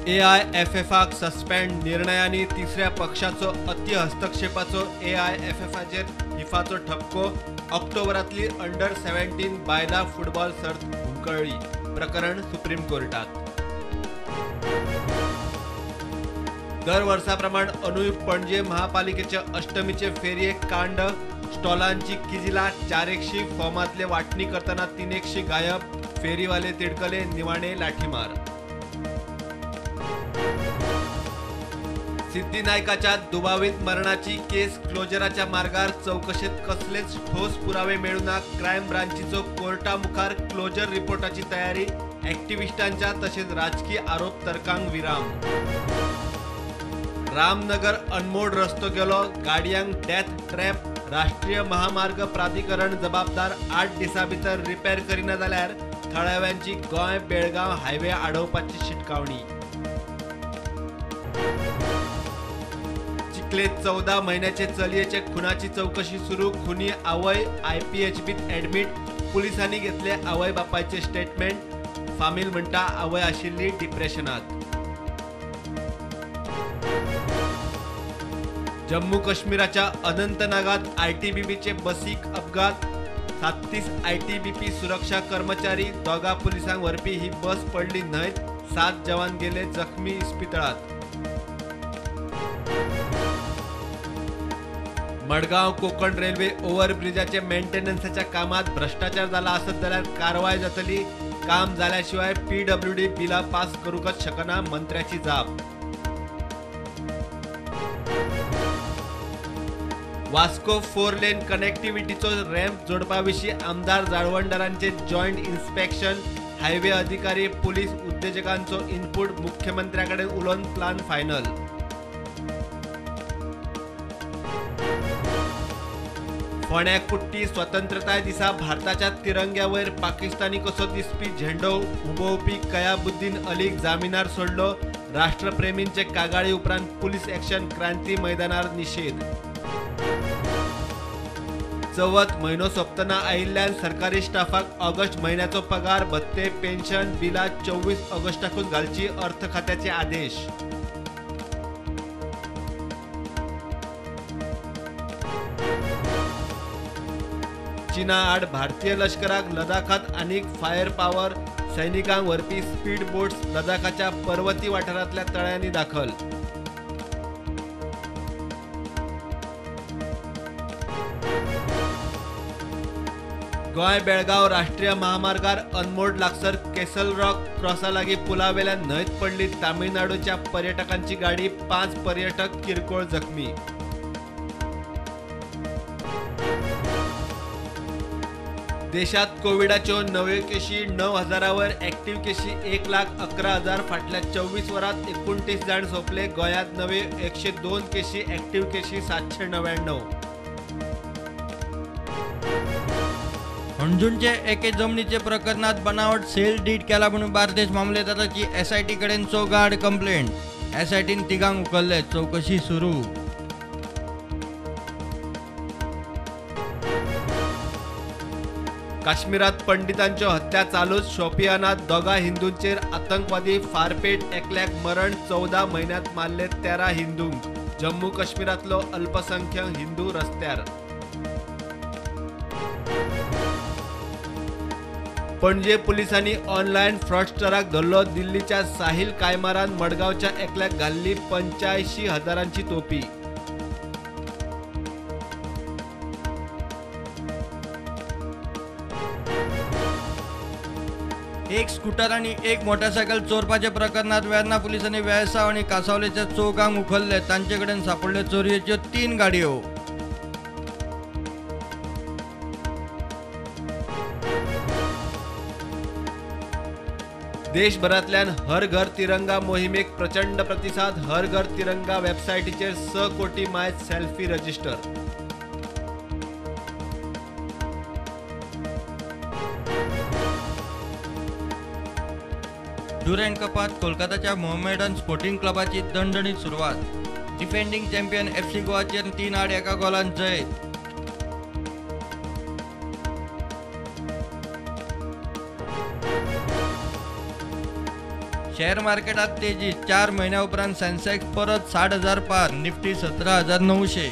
AIFFाक suspend निर्णयाने तिसऱ्या पक्षाचो अति हस्तक्षेपाचो AIFFाचेर फिफाचो ठपको ऑक्टोबरातली अंडर 17 बायला फुटबॉल सर्त हुमकळ्ळी प्रकरण सुप्रीम कोर्टात। दर वर्षाप्रमाण अनुय पणजे महापालिकेच्या अष्टमीचे फेरयेक कांड स्टॉलांची किजिला 400 फॉर्मातले वाटणी करताना 300 गायब फेरीवाले तिडकले निवाणे लाठीमार। सिद्धिनायकाच्या दुबावित मरणाची केस क्लोजराच्या मार्गार चौकशेत कसलेच ठोस पुरावे मेळूना क्राईम ब्रांचीचो कोर्टामुखार क्लोजर रिपोर्टाची तयारी ॲक्टिव्हिस्टांच्या तसेच राजकीय आरोप तर्कांक विराम। रामनगर अनमोड रस्तो गेलो गाडयांक डेथ ट्रॅप राष्ट्रीय महामार्ग प्राधिकरण जबाबदार 8 दिसां भितर रिपेर करिना जाल्यार थळाव्यांची गोंय बेळगांव हायवे आडोवपाची शिटकावणी। चिखलेत 14 महिन्याचे चलयेचे खुनाची चौकशी सुरू खुनी आवय IPHBत ॲडमिट पोलिसांनी घेतले आवय बापायचे स्टेटमेंट फामील म्हणटा आवय आशिल्ली डिप्रेशनात। जम्मू काश्मीराच्या अनंतनागात ITBPचे बसीक अपघात 37 ITBP सुरक्षा कर्मचारी दोघा पोलिसांक व्हरपी ही बस पडली न्हयत 7 जवान गेले जखमी इस्पितळात। मडगाव कोकण रेल्वे ओव्हरब्रिजाचे मेंटेनन्सच्या कामात भ्रष्टाचार झाला असत जाल्यार कारवाय जातली काम झाल्याशिवाय PWD बिला पास करूकच शकना मंत्र्याची जाप। वास्को 4 लेन कनेक्टिव्हिटीचो रॅम्प जोडपाविशीं आमदार जाळवणदारांचे जॉईंट इन्स्पेक्शन हायवे अधिकारी पोलीस उद्योजकांचो इनपूट मुख्यमंत्र्याकडे उलोवन प्लान फायनल। फोंड्याक कुट्टी स्वतंत्रताय दिसा भारताच्या तिरंग्यावयर पाकिस्तानी कसो दिसपी झेंडो हुबोवपी कयाबुद्दीन अलीक जामिनार सोडलो राष्ट्रप्रेमींचे कागाळी उपरांत पुलीस ॲक्शन क्रांती मैदानार निषेध। चवथ म्हयनो सोंपतना आयिल्ल्यान सरकारी स्टाफाक ऑगस्ट म्हयन्याचो पगार भत्ते पेन्शन बिला 24 ऑगस्टाकूच घालची अर्थ खात्याचे आदेश। चीना आड भारतीय लष्कराक लडाखात अनेक फायर पॉवर सैनिकांक व्हरपी स्पीड बोट्स लडाखाच्या पर्वती वाठारांतल्या तळ्यांनी दाखल। गोंय बेळगांव राष्ट्रीय महामार्गार अनमोड लागसर केसल रॉक क्रॉसा लागीं पुला वेल्यान न्हंयत पडली तामिळनाडूच्या पर्यटकांची गाडी 5 पर्यटक किरकोळ जखमी। देशात कोविडाच्यो नव्यो केशी 9,000 ॲक्टिव्ह केशी 1,11,000 फाटल्या 24 वरांत 29 जाण सोंपले गोंयांत नवे 102 केशी ॲक्टिव्ह केशी 799। हणजूणचे एके जमनीचे प्रकरणात बनावट सेल डीड केला म्हणून बार्देस मामलेदाराची SIT कडेन चौगाड कंप्लेंट SITन तिगांक उखल्ले चौकशी सुरू। काश्मीरात पंडितांच्यो हत्या चालूच शोपियानात दोघा हिंदूंचेर आतंकवादी फारपेट एकल्याक मरण 14 महिन्यात मारले 13 हिंदूंक जम्मू काश्मीरातलो अल्पसंख्याक हिंदू रस्त्यार। पणजे पोलिसांनी ऑनलायन फ्रॉडस्टराक धरलो दिल्लीच्या साहिल कायमारान मडगावच्या एकल्याक घाल्ली 85,000ची तोपी। एक स्कूटर आणि एक मोटरसायकल चोरपाच्या प्रकरणात वेर्णा पोलिसांनी वेळसाव आणि कासावलेच्या चौगांक उखल्ले तांचे कडेन सापडले चोरयेच्यो 3 गाडयो। देशभरातल्यान हर घर तिरंगा मोहिमेक प्रचंड प्रतिसाद हर घर तिरंगा वेबसायटीचेर 6 कोटी मायज सेल्फी रजिस्टर। ड्युरँड कपात कोलकाताच्या मोहमेडन स्पोर्टिंग क्लबाची दणदणीत सुरवात डिफेंडिंग चॅम्पियन FC गोवाचेर 3-1 गोलान जय। शेअर मार्केटात तेजी 4 महिन्या उपरांत सेन्सेक्स परत 60,000 पार, निफ्टी 17,900.